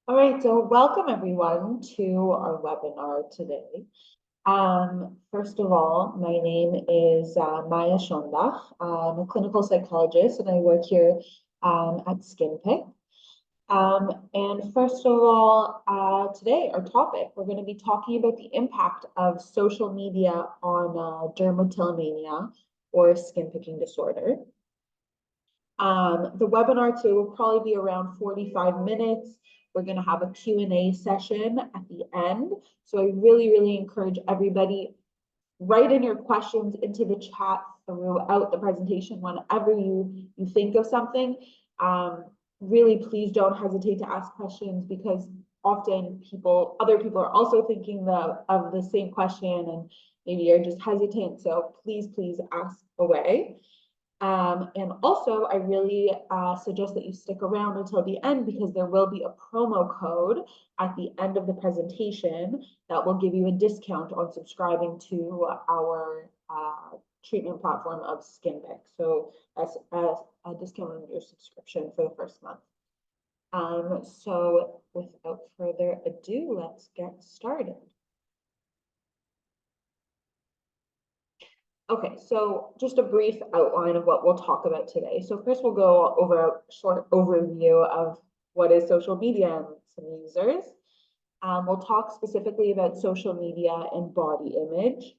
All right, so welcome everyone to our webinar today. First of all, my name is Maya Schonbach. I'm a clinical psychologist and I work here at Schonbach. And first of all, today our topic, we're going to be talking about the impact of social media on dermatillomania or skin picking disorder. The webinar today will probably be around 45 minutes. We're going to have a Q&A session at the end. So I really encourage everybody, write in your questions into the chat throughout the presentation whenever you think of something. Really, please don't hesitate to ask questions because often other people are also thinking of the same question and maybe you're just hesitant. So please ask away. And also, I really suggest that you stick around until the end because there will be a promo code at the end of the presentation that will give you a discount on subscribing to our treatment platform of Schonbach. So as a discount on your subscription for the first month. So without further ado, let's get started. Okay, so just a brief outline of what we'll talk about today. So first we'll go over a short overview of what is social media and some users. We'll talk specifically about social media and body image.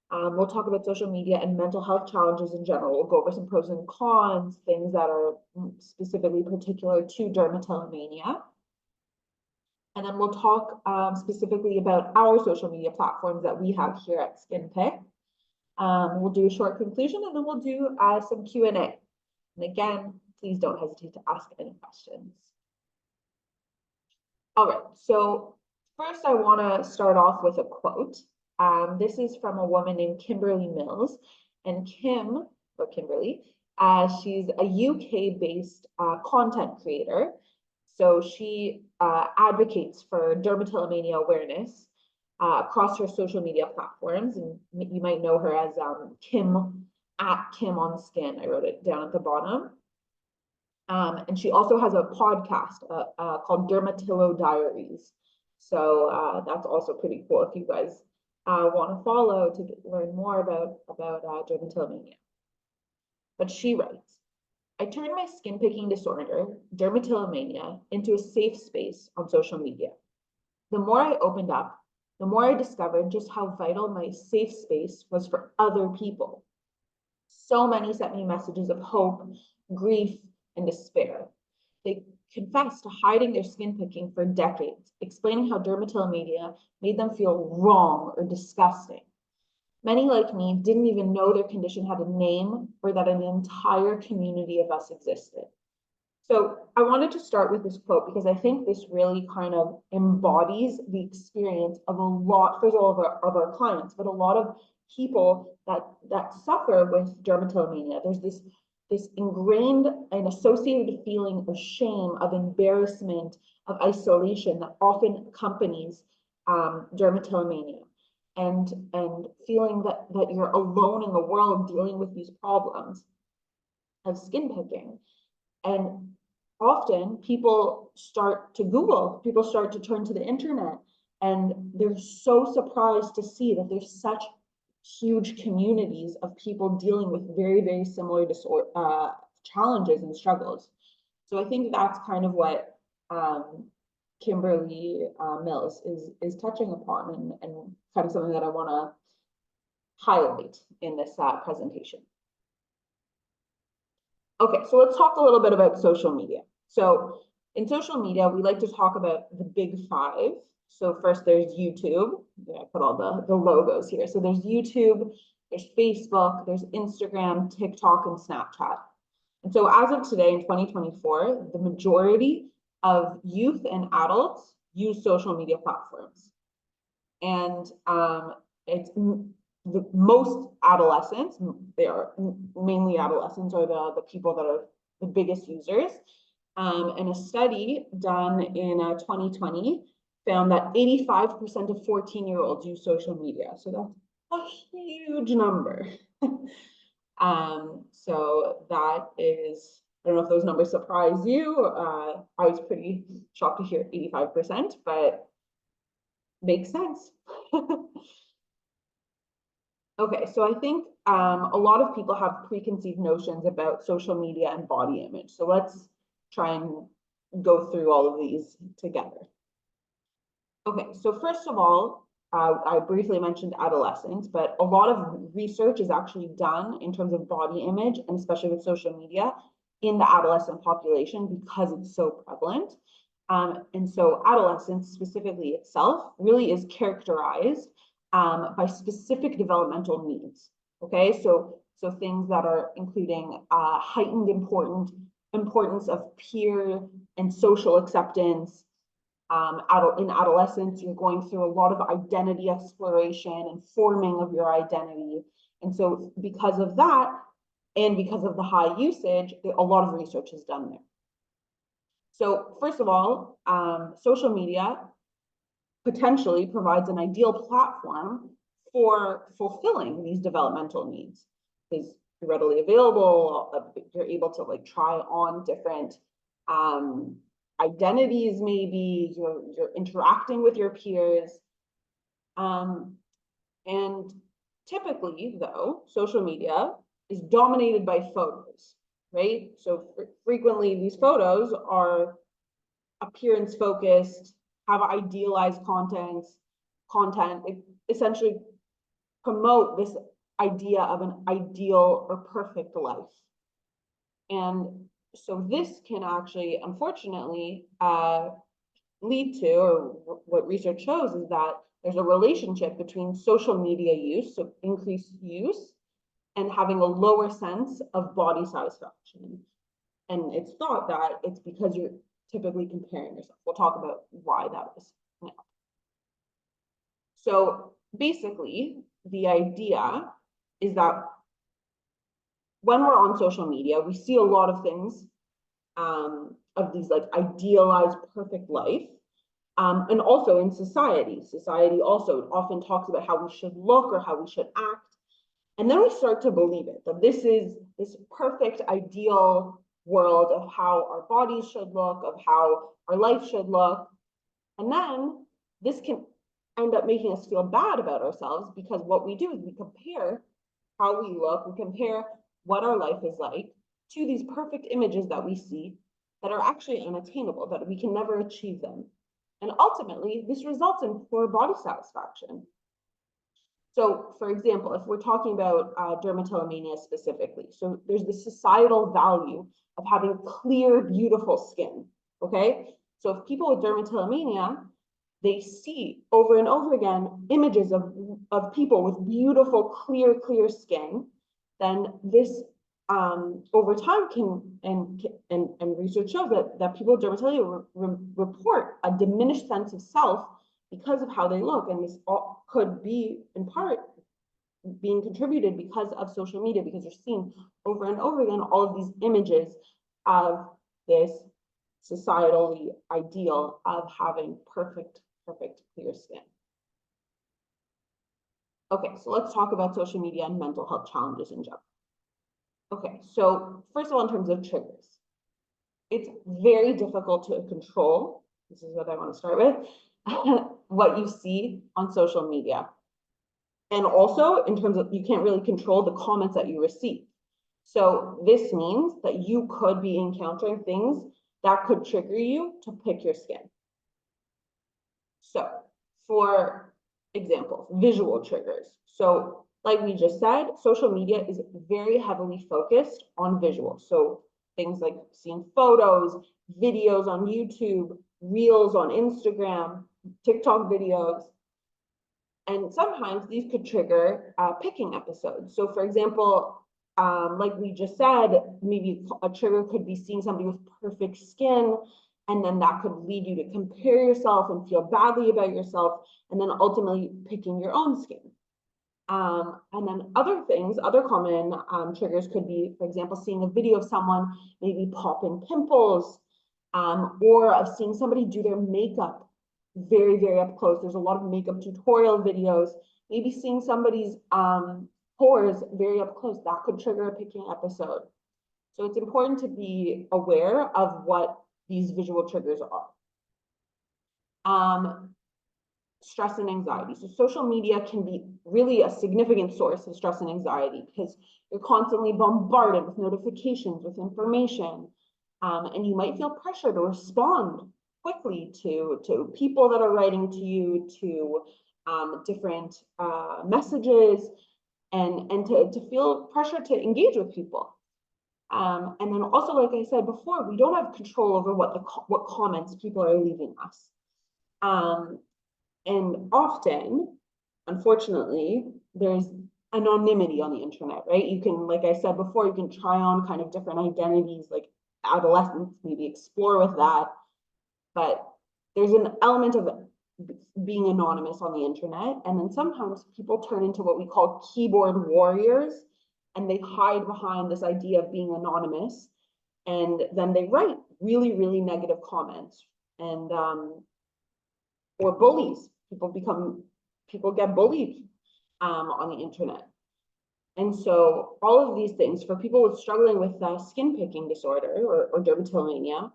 We'll talk about social media and mental health challenges in general. We'll go over some pros and cons, things that are specifically particular to dermatillomania. And then we'll talk specifically about our social media platforms that we have here at Schonbach. We'll do a short conclusion and then we'll do some Q&A. And again, please don't hesitate to ask any questions. All right, so first I want to start off with a quote. This is from a woman named Kimberly Mills. And Kimberly, she's a UK-based content creator. So she advocates for dermatillomania awareness across her social media platforms, and you might know her as Kim on Skin. I wrote it down at the bottom. And she also has a podcast called Dermatillo Diaries. So that's also pretty cool if you guys want to follow to learn more about dermatillomania. But she writes, I turned my skin picking disorder, dermatillomania, into a safe space on social media. The more I opened up, the more I discovered just how vital my safe space was for other people. So many sent me messages of hope, grief, and despair. They confessed to hiding their skin picking for decades, explaining how dermatillomania made them feel wrong or disgusting. Many, like me, didn't even know their condition had a name or that an entire community of us existed. So I wanted to start with this quote because I think this really kind of embodies the experience of a lot, first of all, of our clients, but a lot of people that suffer with dermatillomania. There's this ingrained and associated feeling of shame, of embarrassment, of isolation that often accompanies dermatillomania, and feeling that you're alone in the world dealing with these problems of skin picking. And often people start to Google, people start to turn to the internet, and they're so surprised to see that there's such huge communities of people dealing with very similar challenges and struggles. So I think that's kind of what Kimberly Mills is touching upon and kind of something that I want to highlight in this presentation. Okay, so let's talk a little bit about social media. So in social media, we like to talk about the big five. So first there's YouTube. I put all the logos here. So there's YouTube, there's Facebook, there's Instagram, TikTok, and Snapchat. And so as of today in 2024, the majority of youth and adults use social media platforms. And it's most adolescents, they are mainly adolescents, are the people that are the biggest users. And a study done in 2020 found that 85% of 14-year-olds use social media. So that's a huge number. So that is I don't know if those numbers surprise you. I was pretty shocked to hear 85%, but makes sense. Okay, so I think a lot of people have preconceived notions about social media and body image. So let's try and go through all of these together. Okay, so first of all, I briefly mentioned adolescence, but a lot of research is actually done in terms of body image, and especially with social media, in the adolescent population because it's so prevalent. And so adolescence specifically itself really is characterized by specific developmental needs. Okay, so things that are including heightened importance of peer and social acceptance. In adolescence, you're going through a lot of identity exploration and forming of your identity. And so because of that, and because of the high usage, a lot of research is done there. So first of all, social media potentially provides an ideal platform for fulfilling these developmental needs, because you're readily available, you're able to like try on different identities, maybe you're interacting with your peers. And typically, though, social media is dominated by photos, right? So frequently these photos are appearance focused, have idealized content, essentially promote this idea of an ideal or perfect life. And so this can actually, unfortunately, lead to, or what research shows is that there's a relationship between social media use, so increased use, and having a lower sense of body satisfaction. And it's thought that it's because you're typically comparing yourself. We'll talk about why that is now. So basically, the idea is that when we're on social media, we see a lot of things of these like idealized perfect life. And also in society also often talks about how we should look or how we should act. And then we start to believe it, that this is this perfect ideal world of how our bodies should look, of how our life should look. And then this can end up making us feel bad about ourselves, because what we do is we compare how we look, we compare what our life is like to these perfect images that we see that are actually unattainable, that we can never achieve them. And ultimately, this results in poor body satisfaction. So, for example, if we're talking about dermatillomania specifically, so there's the societal value of having clear, beautiful skin, okay? So if people with dermatillomania, they see over and over again images of people with beautiful, clear skin, then this over time and research shows that people with dermatillomania report a diminished sense of self because of how they look. And this all could be in part being contributed because of social media, because you're seeing over and over again all of these images of this societally ideal of having perfect clear skin. Okay, so let's talk about social media and mental health challenges in general. Okay, so first of all, in terms of triggers, it's very difficult to control. This is what I want to start with. What you see on social media. And also in terms of, you can't really control the comments that you receive. So this means that you could be encountering things that could trigger you to pick your skin. So for example, visual triggers. So like we just said, social media is very heavily focused on visuals. So things like seeing photos, videos on YouTube, reels on Instagram, TikTok videos. And sometimes these could trigger picking episodes. So for example, like we just said, maybe a trigger could be seeing somebody with perfect skin, and then that could lead you to compare yourself and feel badly about yourself, and then ultimately picking your own skin. And then other things, other common triggers could be, for example, seeing a video of someone maybe popping pimples, or of seeing somebody do their makeup very up close. There's a lot of makeup tutorial videos, maybe seeing somebody's pores very up close. That could trigger a picking episode. So it's important to be aware of what these visual triggers are. Stress and anxiety. So social media can be really a significant source of stress and anxiety because you're constantly bombarded with notifications, with information, and you might feel pressure to respond quickly to people that are writing to you, to different messages, and to feel pressure to engage with people. And then also, like I said before, we don't have control over what comments people are leaving us. And often, unfortunately, there's anonymity on the internet, right? You can, like I said before, you can try on kind of different identities, like adolescents, maybe explore with that. But there's an element of being anonymous on the internet. And then sometimes people turn into what we call keyboard warriors, and they hide behind this idea of being anonymous. And then they write really, really negative comments. And or bullies. People get bullied on the internet. And so all of these things for people struggling with skin picking disorder or dermatillomania,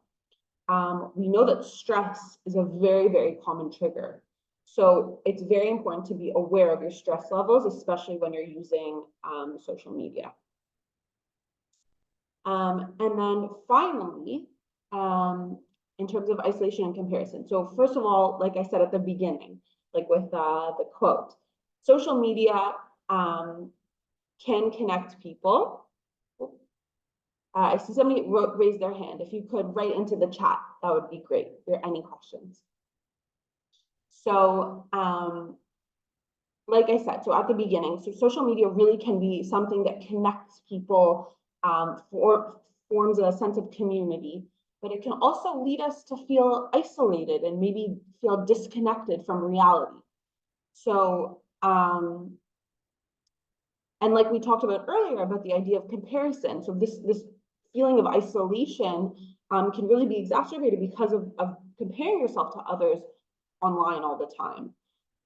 we know that stress is a very, very common trigger. So it's very important to be aware of your stress levels, especially when you're using social media. And then finally, in terms of isolation and comparison. So first of all, like I said at the beginning, like with the quote, social media can connect people. I see somebody raise their hand. If you could write into the chat, that would be great. If there are any questions. So like I said, so at the beginning, so social media really can be something that connects people, forms a sense of community, but it can also lead us to feel isolated and maybe feel disconnected from reality. So, and like we talked about earlier about the idea of comparison. So this feeling of isolation can really be exacerbated because of comparing yourself to others online all the time.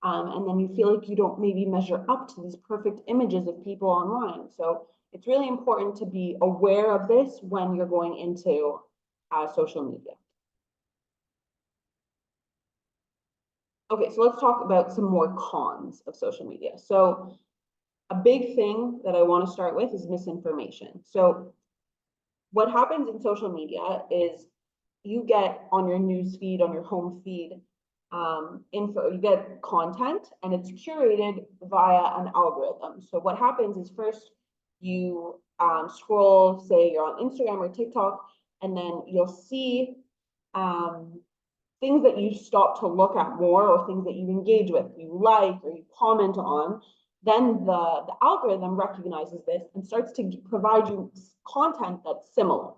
And then you feel like you don't maybe measure up to these perfect images of people online. So it's really important to be aware of this when you're going into social media. Okay, so let's talk about some more cons of social media. So a big thing that I want to start with is misinformation. So what happens in social media is you get on your news feed, on your home feed, you get content, and it's curated via an algorithm. So what happens is first you scroll, say you're on Instagram or TikTok, and then you'll see things that you stop to look at more, or things that you engage with, you like or you comment on. Then the algorithm recognizes this and starts to provide you content that's similar.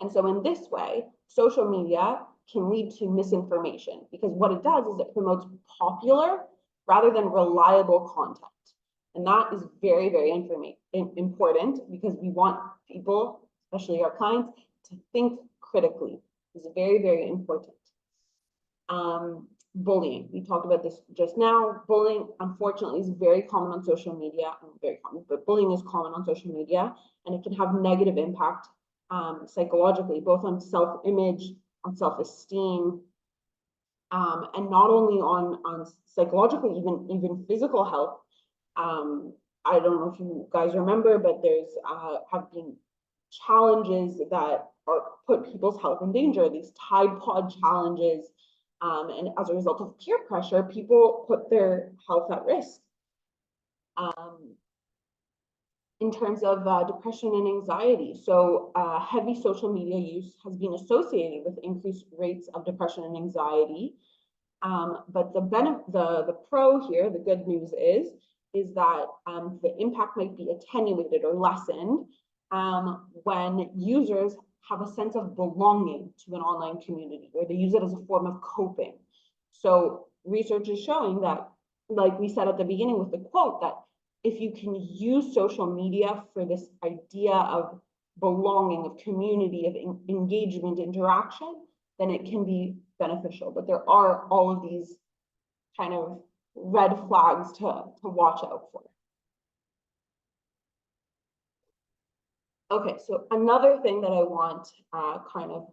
And so in this way, social media can lead to misinformation, because what it does is it promotes popular rather than reliable content. And that is very, very important, because we want people, especially our clients, to think critically. It's very, very important. Bullying, we talked about this just now. Bullying, unfortunately, is very common on social media. Very common, but bullying is common on social media, and it can have negative impact psychologically, both on self-image, on self-esteem, and not only on psychologically, even physical health. I don't know if you guys remember, but there's have been challenges that put people's health in danger, these Tide Pod challenges. And as a result of peer pressure, people put their health at risk. In terms of depression and anxiety, so heavy social media use has been associated with increased rates of depression and anxiety. But the pro here, the good news is that the impact might be attenuated or lessened when users have a sense of belonging to an online community, or they use it as a form of coping. So research is showing that, like we said at the beginning with the quote, that if you can use social media for this idea of belonging, of community, of engagement, interaction, then it can be beneficial. But there are all of these kind of red flags to watch out for. Okay, so another thing that I want kind of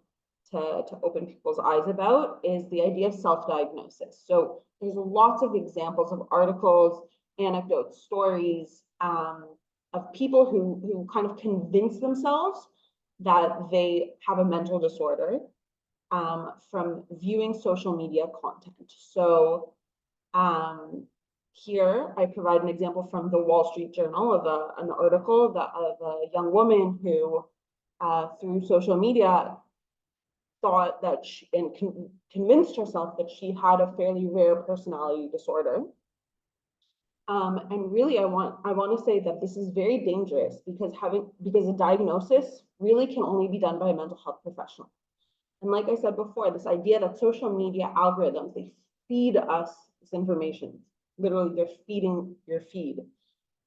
to open people's eyes about is the idea of self-diagnosis. So there's lots of examples of articles, anecdotes, stories of people who kind of convince themselves that they have a mental disorder from viewing social media content. So here I provide an example from the Wall Street Journal of an article of a young woman who through social media thought that she, and convinced herself that she had a fairly rare personality disorder. And really, I want to say that this is very dangerous because a diagnosis really can only be done by a mental health professional. And like I said before, this idea that social media algorithms, they feed us this information. Literally, they're feeding your feed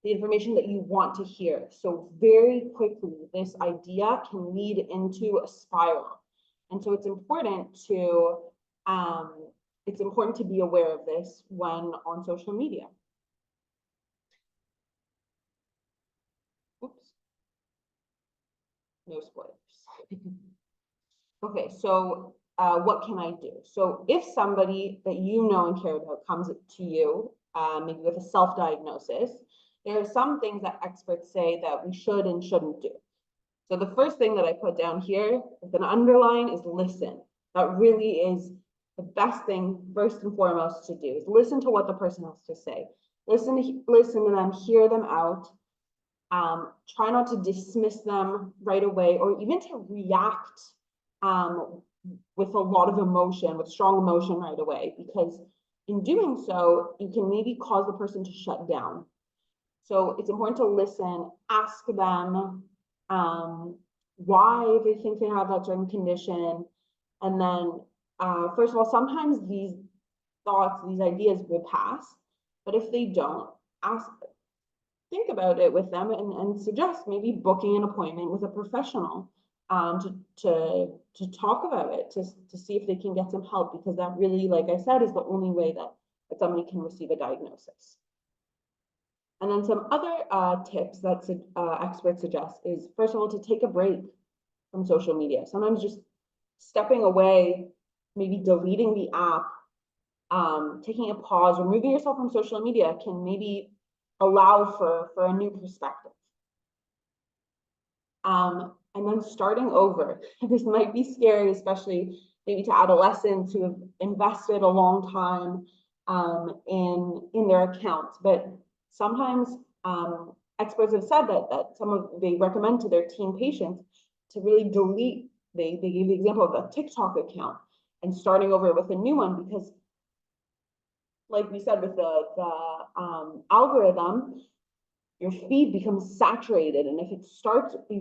the information that you want to hear. So very quickly, this idea can lead into a spiral. And so it's important to be aware of this when on social media. Oops, no spoilers. Okay, so what can I do? So if somebody that you know and care about comes to you, maybe with a self-diagnosis, there are some things that experts say that we should and shouldn't do. So the first thing that I put down here with an underline is listen. That really is the best thing, first and foremost, to do is listen to what the person has to say. Listen to them, hear them out. Try not to dismiss them right away or even to react with a lot of emotion, with strong emotion right away, because in doing so, you can maybe cause the person to shut down. So it's important to listen, ask them why they think they have that certain condition. And then, first of all, sometimes these thoughts, these ideas will pass, but if they don't, think about it with them and suggest maybe booking an appointment with a professional to talk about it, to see if they can get some help, because that really, like I said, is the only way that somebody can receive a diagnosis. And then some other tips that experts suggest is, first of all, to take a break from social media. Sometimes just stepping away, maybe deleting the app, taking a pause, removing yourself from social media can maybe allow for a new perspective. And then starting over. This might be scary, especially maybe to adolescents who have invested a long time in their accounts. But sometimes experts have said that they recommend to their teen patients to really delete. They gave the example of a TikTok account and starting over with a new one, because like we said with the algorithm, your feed becomes saturated, and if you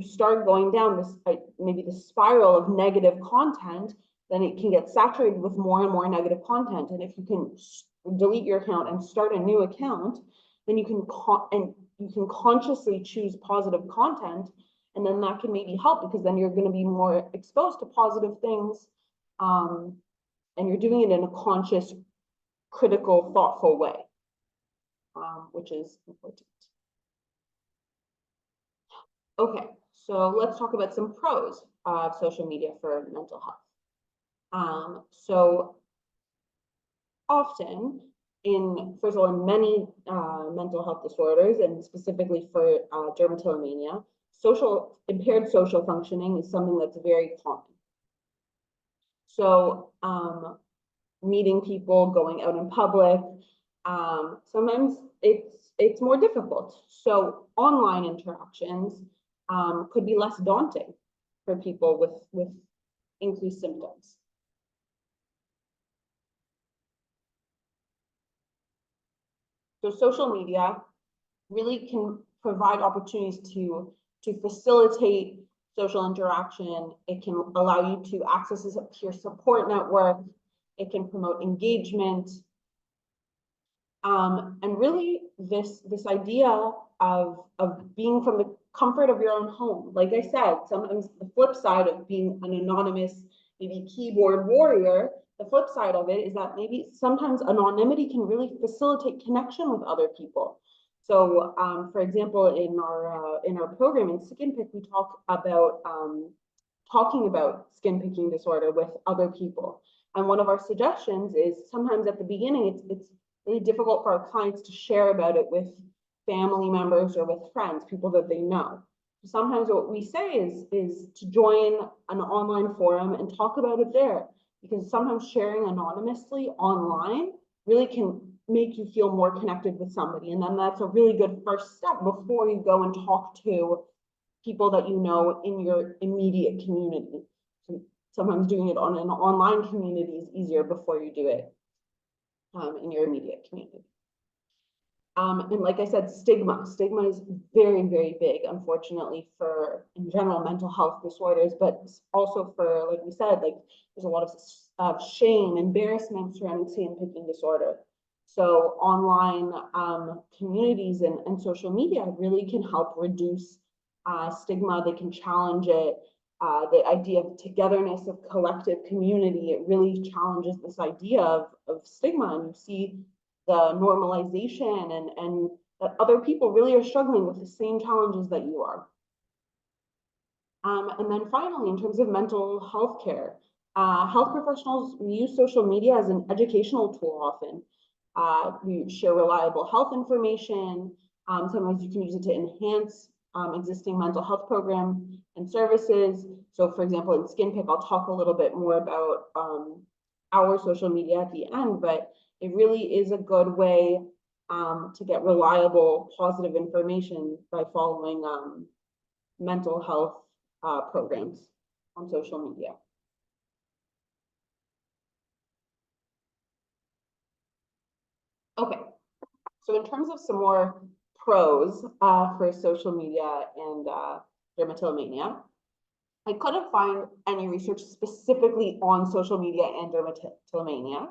start going down this maybe the spiral of negative content, then it can get saturated with more and more negative content. And if you can delete your account and start a new account, then you can consciously choose positive content, and then that can maybe help, because then you're going to be more exposed to positive things, and you're doing it in a conscious, critical, thoughtful way, which is important. Okay, so let's talk about some pros of social media for mental health. So often first of all, in many mental health disorders, and specifically for dermatillomania, impaired social functioning is something that's very common. So meeting people, going out in public, sometimes it's more difficult. So online interactions could be less daunting for people with increased symptoms. So social media really can provide opportunities to facilitate social interaction. It can allow you to access a peer support network. It can promote engagement. And really this idea of being from the comfort of your own home. Like I said, sometimes the flip side of being an anonymous, maybe keyboard warrior, the flip side of it is that maybe sometimes anonymity can really facilitate connection with other people. So, for example, in our program in Skin Pick, we talk about talking about skin picking disorder with other people. And one of our suggestions is sometimes at the beginning, it's really difficult for our clients to share about it with family members or with friends, people that they know. Sometimes what we say is to join an online forum and talk about it there, because sometimes sharing anonymously online really can make you feel more connected with somebody. And then that's a really good first step before you go and talk to people that you know in your immediate community. So sometimes doing it on an online community is easier before you do it in your immediate community. And like I said, stigma is very, very big, unfortunately, for in general mental health disorders, but also for, like we said, like there's a lot of shame, embarrassment surrounding skin picking disorder. So online communities and social media really can help reduce stigma. They can challenge it. The idea of togetherness, of collective community, it really challenges this idea of stigma. And you see the normalization and that other people really are struggling with the same challenges that you are. And then finally, in terms of mental health care, health professionals use social media as an educational tool often. We share reliable health information. Sometimes you can use it to enhance existing mental health program and services. So for example, in Skin Pick, I'll talk a little bit more about our social media at the end, but it really is a good way to get reliable, positive information by following mental health programs on social media. Okay, so in terms of some more pros for social media and dermatillomania, I couldn't find any research specifically on social media and dermatillomania.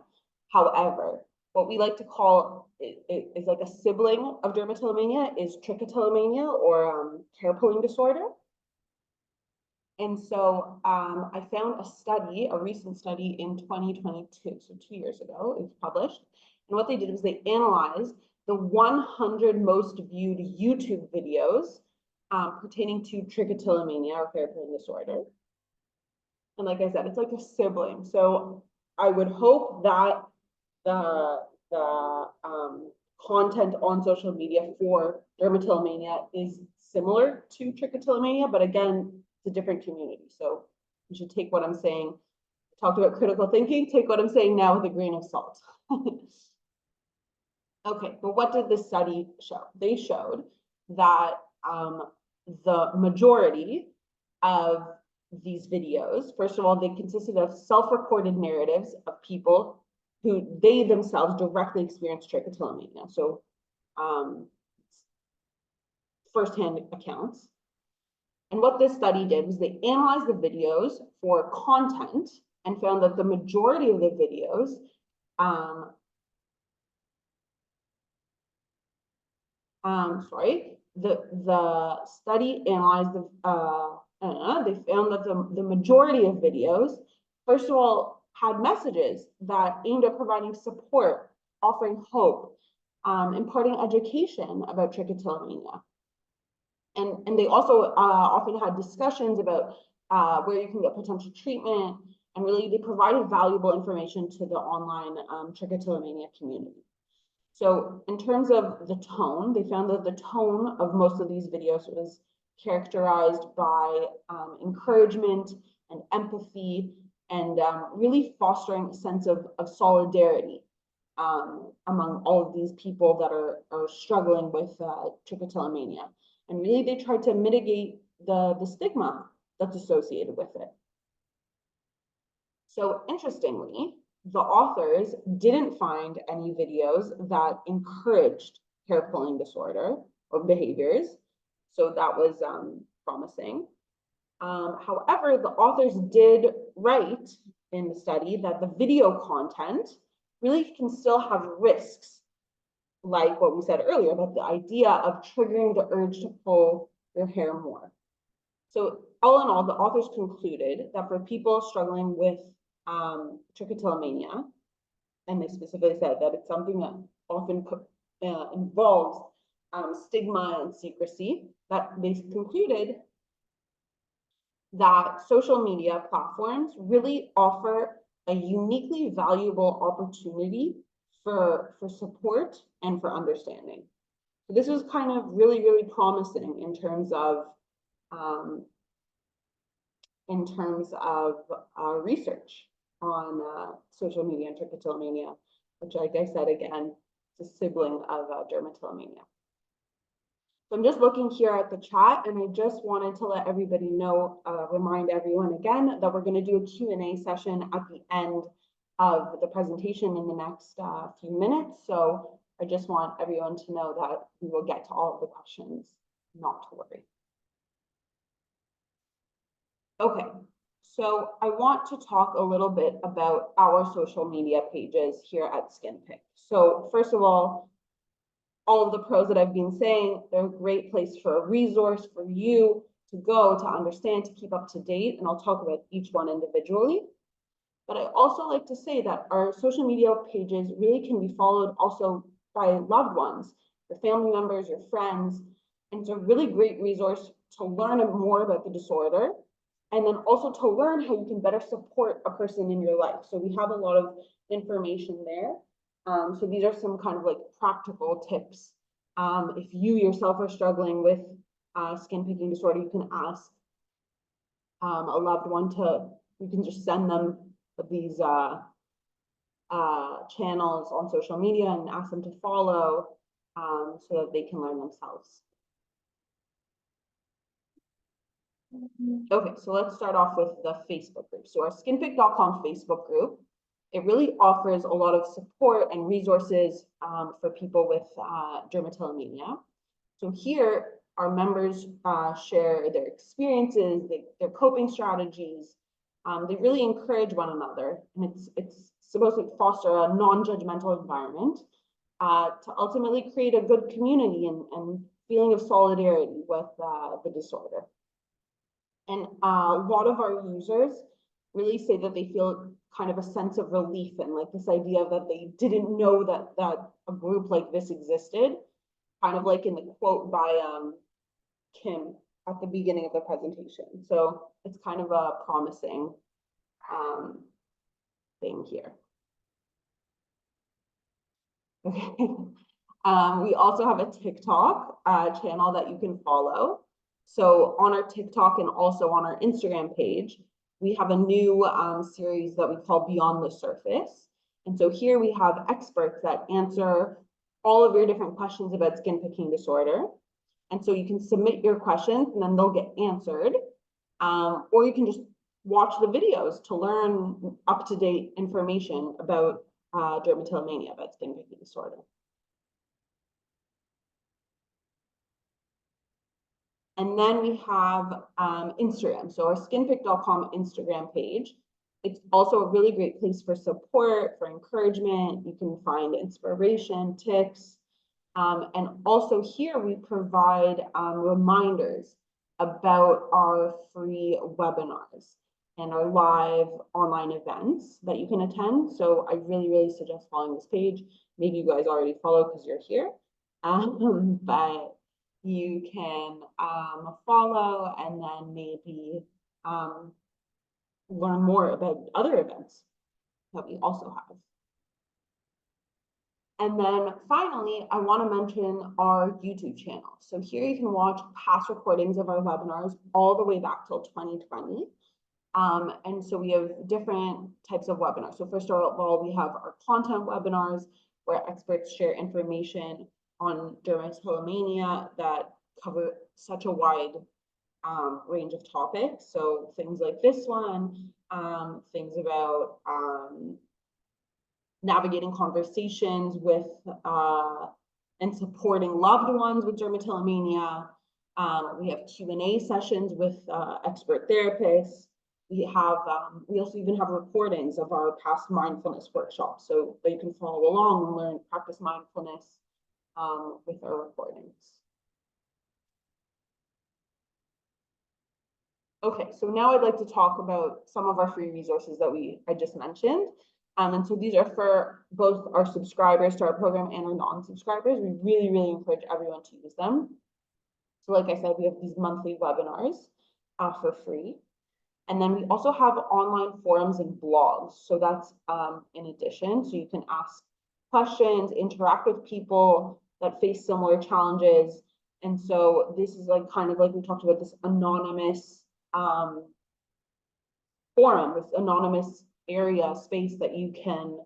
However, what we like to call is like a sibling of dermatillomania is trichotillomania, or hair pulling disorder. And so I found a study, a recent study in 2022, so 2 years ago, it was published. And what they did was they analyzed the 100 most viewed YouTube videos pertaining to trichotillomania, or hair pulling disorder. And like I said, it's like a sibling. So I would hope that the content on social media for dermatillomania is similar to trichotillomania, but again, it's a different community. So you should take what I'm saying. I talked about critical thinking, take what I'm saying now with a grain of salt. Okay, but what did this study show? They showed that the majority of these videos, first of all, they consisted of self-recorded narratives of people who they themselves directly experienced trichotillomania. So firsthand accounts. And what this study did was they analyzed the videos for content and found that the majority of the videos the study analyzed they found that the majority of videos, first of all, had messages that aimed at providing support, offering hope, imparting education about trichotillomania. And they also often had discussions about where you can get potential treatment, and really they provided valuable information to the online trichotillomania community. So in terms of the tone, they found that the tone of most of these videos was characterized by encouragement and empathy, and really fostering a sense of solidarity among all of these people that are struggling with trichotillomania. And really they tried to mitigate the stigma that's associated with it. So interestingly, the authors didn't find any videos that encouraged hair pulling disorder or behaviors. So that was promising. However, the authors did write in the study that the video content really can still have risks, like what we said earlier about the idea of triggering the urge to pull your hair more. So all in all, the authors concluded that for people struggling with trichotillomania, and they specifically said that it's something that often involves stigma and secrecy, that they concluded that social media platforms really offer a uniquely valuable opportunity for support and for understanding. So this was kind of really, really promising in terms of research on social media and trichotillomania, which, like I said, again, is a sibling of dermatillomania. So I'm just looking here at the chat, and I just wanted to let everybody know, remind everyone again that we're going to do a Q&A session at the end of the presentation in the next few minutes. So I just want everyone to know that we will get to all of the questions, not to worry. Okay, so I want to talk a little bit about our social media pages here at SkinPick. So first of all of the pros that I've been saying, they're a great place for a resource for you to go to understand, to keep up to date, and I'll talk about each one individually. But I also like to say that our social media pages really can be followed also by loved ones, your family members, your friends, and it's a really great resource to learn more about the disorder, and then also to learn how you can better support a person in your life. So we have a lot of information there. So these are some kind of like practical tips. If you yourself are struggling with skin picking disorder, you can ask a loved one you can just send them these channels on social media and ask them to follow so that they can learn themselves. Okay, so let's start off with the Facebook group. So our skinpick.com Facebook group, it really offers a lot of support and resources for people with dermatillomania. So here, our members share their experiences, their coping strategies. They really encourage one another, and it's supposed to foster a non-judgmental environment to ultimately create a good community and feeling of solidarity with the disorder. And a lot of our users really say that they feel kind of a sense of relief and like this idea that they didn't know that a group like this existed, kind of like in the quote by Kim at the beginning of the presentation. So it's kind of a promising thing here. Okay. We also have a TikTok channel that you can follow. So on our TikTok and also on our Instagram page, we have a new series that we call Beyond the Surface. And so here we have experts that answer all of your different questions about skin picking disorder. And so you can submit your questions and then they'll get answered. Or you can just watch the videos to learn up-to-date information about dermatillomania, about skin picking disorder. And then we have Instagram. So our skinpick.com Instagram page. It's also a really great place for support, for encouragement. You can find inspiration, tips. And also here we provide reminders about our free webinars and our live online events that you can attend. So I really, really suggest following this page. Maybe you guys already follow because you're here, but you can follow and then maybe learn more about other events that we also have. And then finally, I want to mention our YouTube channel. So here you can watch past recordings of our webinars all the way back till 2020. And so we have different types of webinars. So first of all, we have our content webinars where experts share information on dermatillomania that cover such a wide range of topics. So things like this one, things about navigating conversations with and supporting loved ones with dermatillomania. We have Q&A sessions with expert therapists. We also even have recordings of our past mindfulness workshops, so that you can follow along and learn, practice mindfulness with our recordings. Okay, so now I'd like to talk about some of our free resources that I just mentioned. And so these are for both our subscribers to our program and our non-subscribers. We really, really encourage everyone to use them. So like I said, we have these monthly webinars for free. And then we also have online forums and blogs. So that's in addition. So you can ask questions, interact with people that face similar challenges. And so this is like kind of like we talked about, this anonymous forum, this anonymous area space that you can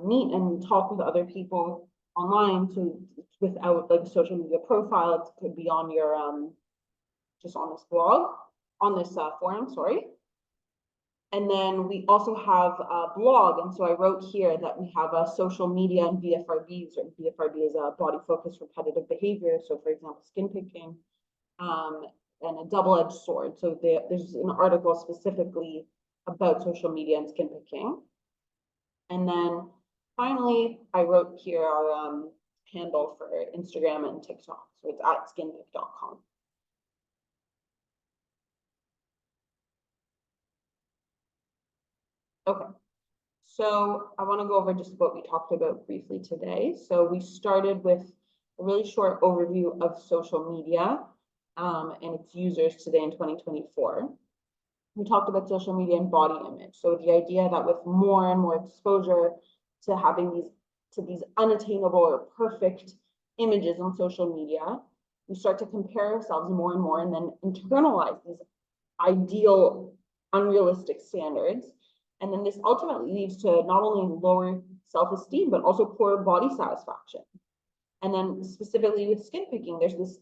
meet and talk with other people online. So without like a social media profile, it could be on your just on this blog, on this forum, sorry. And then we also have a blog. And so I wrote here that we have a social media and BFRBs, or BFRB is a body focused repetitive behavior. So for example, skin picking, and a double-edged sword. So there's an article specifically about social media and skin picking. And then finally, I wrote here our handle for Instagram and TikTok. So it's at skinpick.com. Okay, so I want to go over just what we talked about briefly today. So we started with a really short overview of social media and its users today in 2024. We talked about social media and body image. So the idea that with more and more exposure to having these unattainable or perfect images on social media, we start to compare ourselves more and more and then internalize these ideal, unrealistic standards. And then this ultimately leads to not only lower self-esteem, but also poor body satisfaction. And then specifically with skin picking, there's this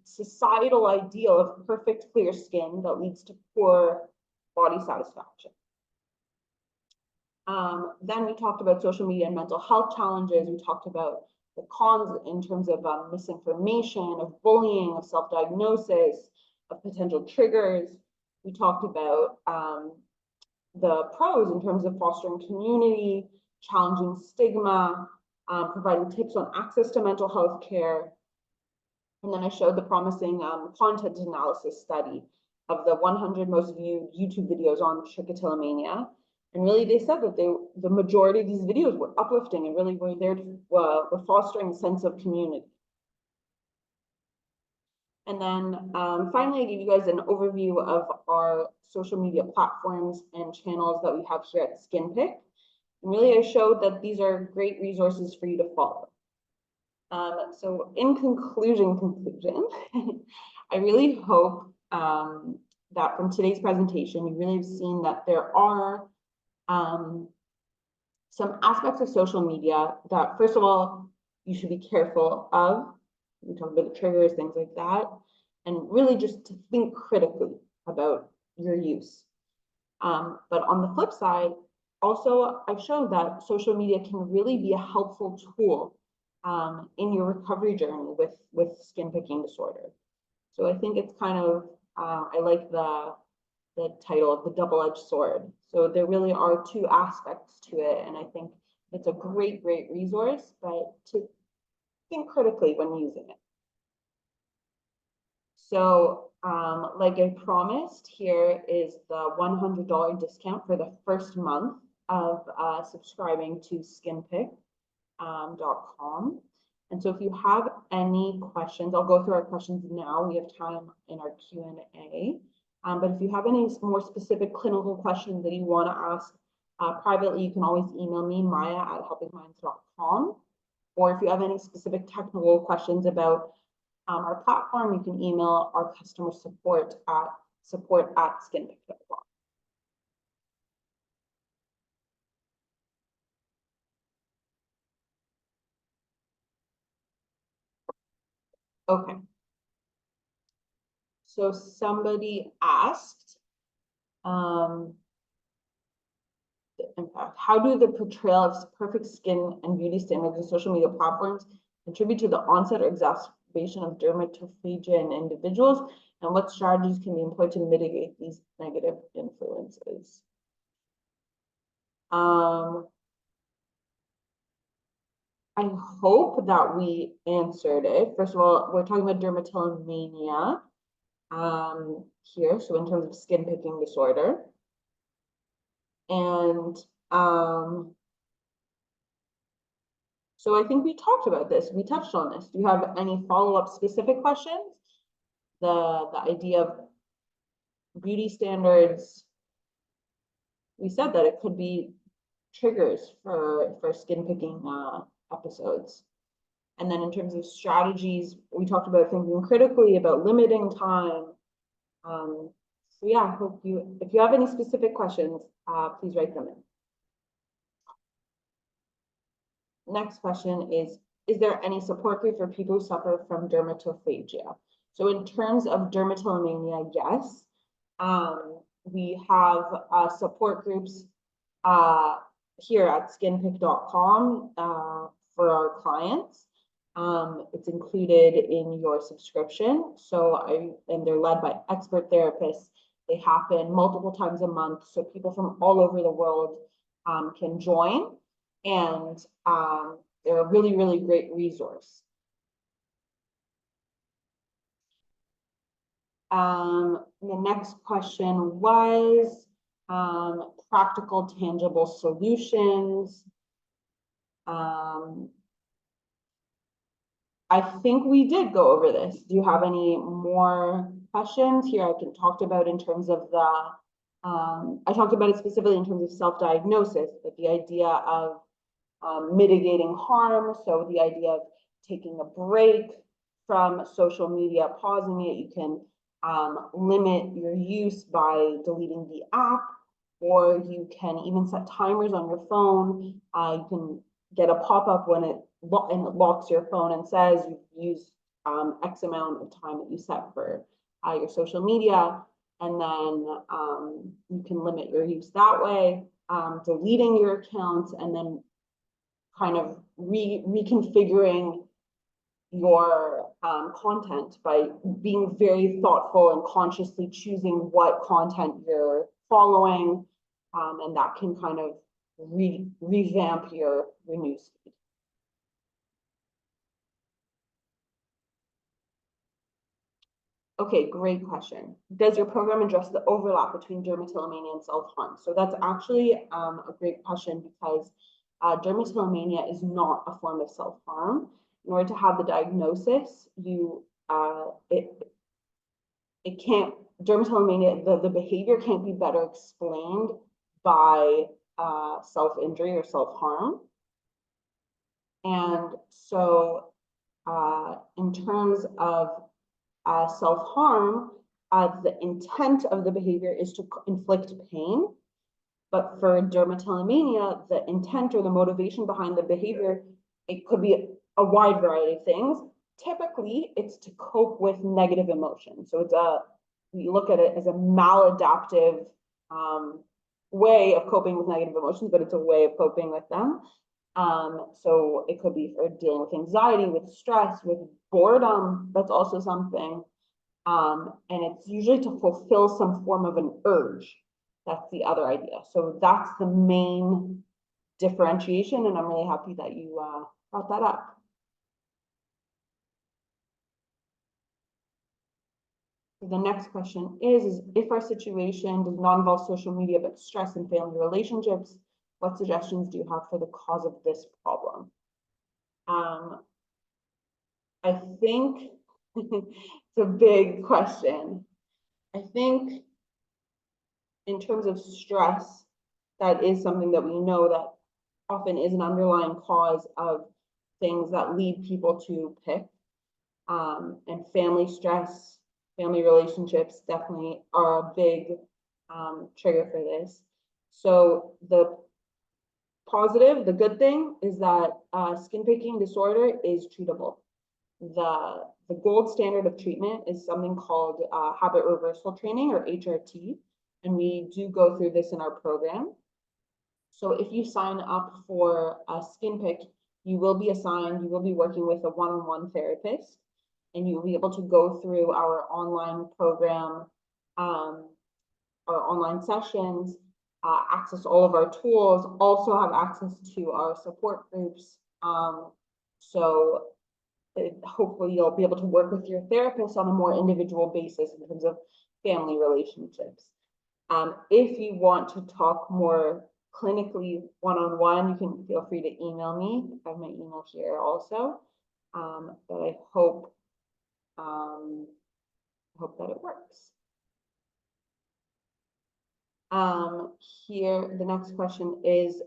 societal ideal of perfect, clear skin that leads to poor body satisfaction. Then we talked about social media and mental health challenges. We talked about the cons in terms of misinformation, of bullying, of self-diagnosis, of potential triggers. We talked about the pros in terms of fostering community, challenging stigma, providing tips on access to mental health care. And then I showed the promising content analysis study of the 100 most viewed YouTube videos on Dermatillomania. And really they said that the majority of these videos were uplifting and really were there to were fostering a sense of community. And then finally, I gave you guys an overview of our social media platforms and channels that we have here at SkinPick. And really, I showed that these are great resources for you to follow. So in conclusion, I really hope that from today's presentation, you really have seen that there are some aspects of social media that, first of all, you should be careful of. We talk about the triggers, things like that, and really just to think critically about your use. But on the flip side, also, I've shown that social media can really be a helpful tool in your recovery journey with skin picking disorder. So I think it's kind of, I like the title of the double-edged sword. So there really are two aspects to it, and I think it's a great resource, but to think critically when using it. So like I promised, here is the $100 discount for the first month of subscribing to skinpick.com. And so if you have any questions, I'll go through our questions now. We have time in our Q&A. But if you have any more specific clinical questions that you want to ask privately, you can always email me, maya@helpingminds.com. Or if you have any specific technical questions about our platform, you can email our customer support at support@skinpick.com. Okay. So somebody asked, in fact, how do the portrayal of perfect skin and beauty standards in social media platforms contribute to the onset or exacerbation of dermatophagia in individuals, and what strategies can be employed to mitigate these negative influences? I hope that we answered it. First of all, we're talking about dermatillomania here, so in terms of skin picking disorder. And So I think we talked about this. We touched on this. Do you have any follow-up specific questions? The idea of beauty standards. We said that it could be triggers for skin picking episodes. And then in terms of strategies, we talked about thinking critically, about limiting time. So yeah, I hope if you have any specific questions, please write them in. Next question is there any support group for people who suffer from dermatophagia? So in terms of dermatillomania, yes. We have support groups here at skinpick.com for our clients. It's included in your subscription. And they're led by expert therapists. They happen multiple times a month, so people from all over the world can join, and they're a really, really great resource. The next question was practical, tangible solutions. I think we did go over this. Do you have any more questions? Here I can talk about in terms of I talked about it specifically in terms of self-diagnosis, but the idea of mitigating harm. So the idea of taking a break from social media, pausing it. You can limit your use by deleting the app, or you can even set timers on your phone. You can get a pop-up when it locks your phone and says you've used X amount of time that you set for your social media, and then you can limit your use that way, deleting your accounts, and then kind of reconfiguring your content by being very thoughtful and consciously choosing what content you're following, and that can kind of revamp your newsfeed. Okay, great question. Does your program address the overlap between dermatillomania and self-harm? So that's actually a great question, because dermatillomania is not a form of self-harm. In order to have the diagnosis, it can't, dermatillomania, the behavior can't be better explained by self-injury or self-harm. And so in terms of self-harm, the intent of the behavior is to inflict pain. But for dermatillomania, the intent or the motivation behind the behavior, it could be a wide variety of things. Typically, it's to cope with negative emotions. So we look at it as a maladaptive way of coping with negative emotions, but it's a way of coping with them. So it could be for dealing with anxiety, with stress, with boredom. That's also something. And it's usually to fulfill some form of an urge. That's the other idea. So that's the main differentiation, and I'm really happy that you brought that up. The next question is if our situation does not involve social media but stress and family relationships, what suggestions do you have for the cause of this problem? I think it's a big question. I think in terms of stress, that is something that we know that often is an underlying cause of things that lead people to pick. And family stress, family relationships definitely are a big trigger for this. So the positive, the good thing is that skin picking disorder is treatable. The gold standard of treatment is something called habit reversal training, or HRT, and we do go through this in our program. So if you sign up for a skin pick, you will be assigned, you will be working with a one-on-one therapist, and you'll be able to go through our online program, our online sessions, access all of our tools, also have access to our support groups. So hopefully you'll be able to work with your therapist on a more individual basis in terms of family relationships. If you want to talk more clinically one-on-one, you can feel free to email me. I have my email here also. But I hope that it works. Here, the next question is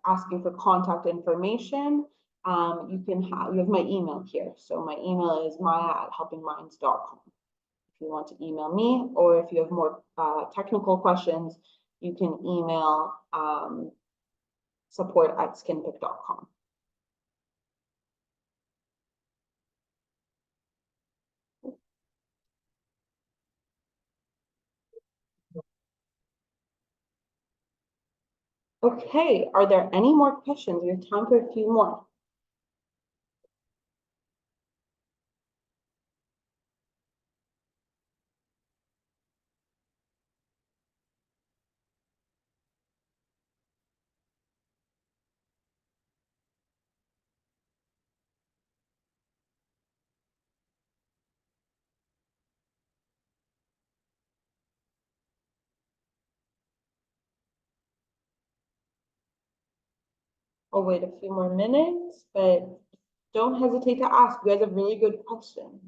asking for contact information. You have my email here. So my email is maya@helpingminds.com. If you want to email me, or if you have more technical questions, you can email support@skinpick.com. Okay, are there any more questions? We have time for a few more. I'll wait a few more minutes, but don't hesitate to ask. You guys have really good questions.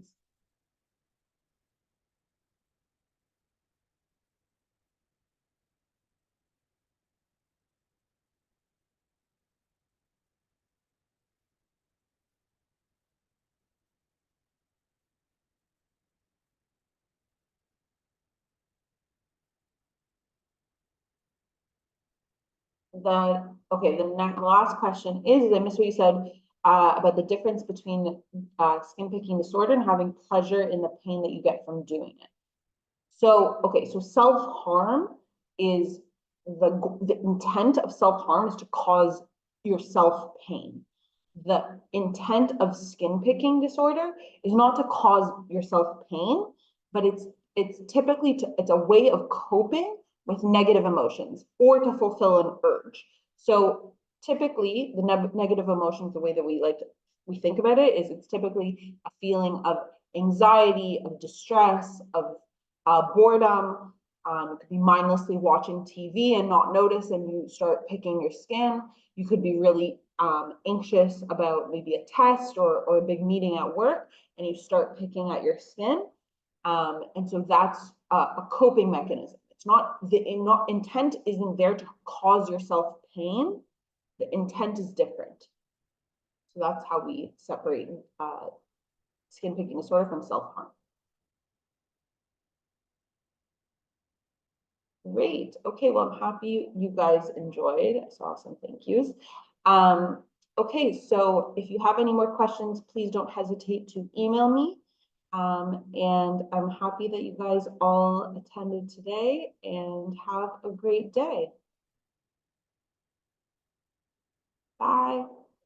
The last question is, I missed what you said about the difference between skin picking disorder and having pleasure in the pain that you get from doing it. So, okay, so self-harm is the intent of self-harm is to cause yourself pain. The intent of skin picking disorder is not to cause yourself pain, but it's typically it's a way of coping with negative emotions or to fulfill an urge. So typically the negative emotions, the way that we think about it is it's typically a feeling of anxiety, of distress, of boredom. You could be mindlessly watching TV and not notice, and you start picking your skin. You could be really anxious about maybe a test or a big meeting at work, and you start picking at your skin. And so that's a coping mechanism. It's not intent isn't there to cause yourself pain. The intent is different. So that's how we separate skin picking disorder from self-harm. Great. Okay, well, I'm happy you guys enjoyed. I saw some thank yous. Okay, so if you have any more questions, please don't hesitate to email me. And I'm happy that you guys all attended today, and have a great day.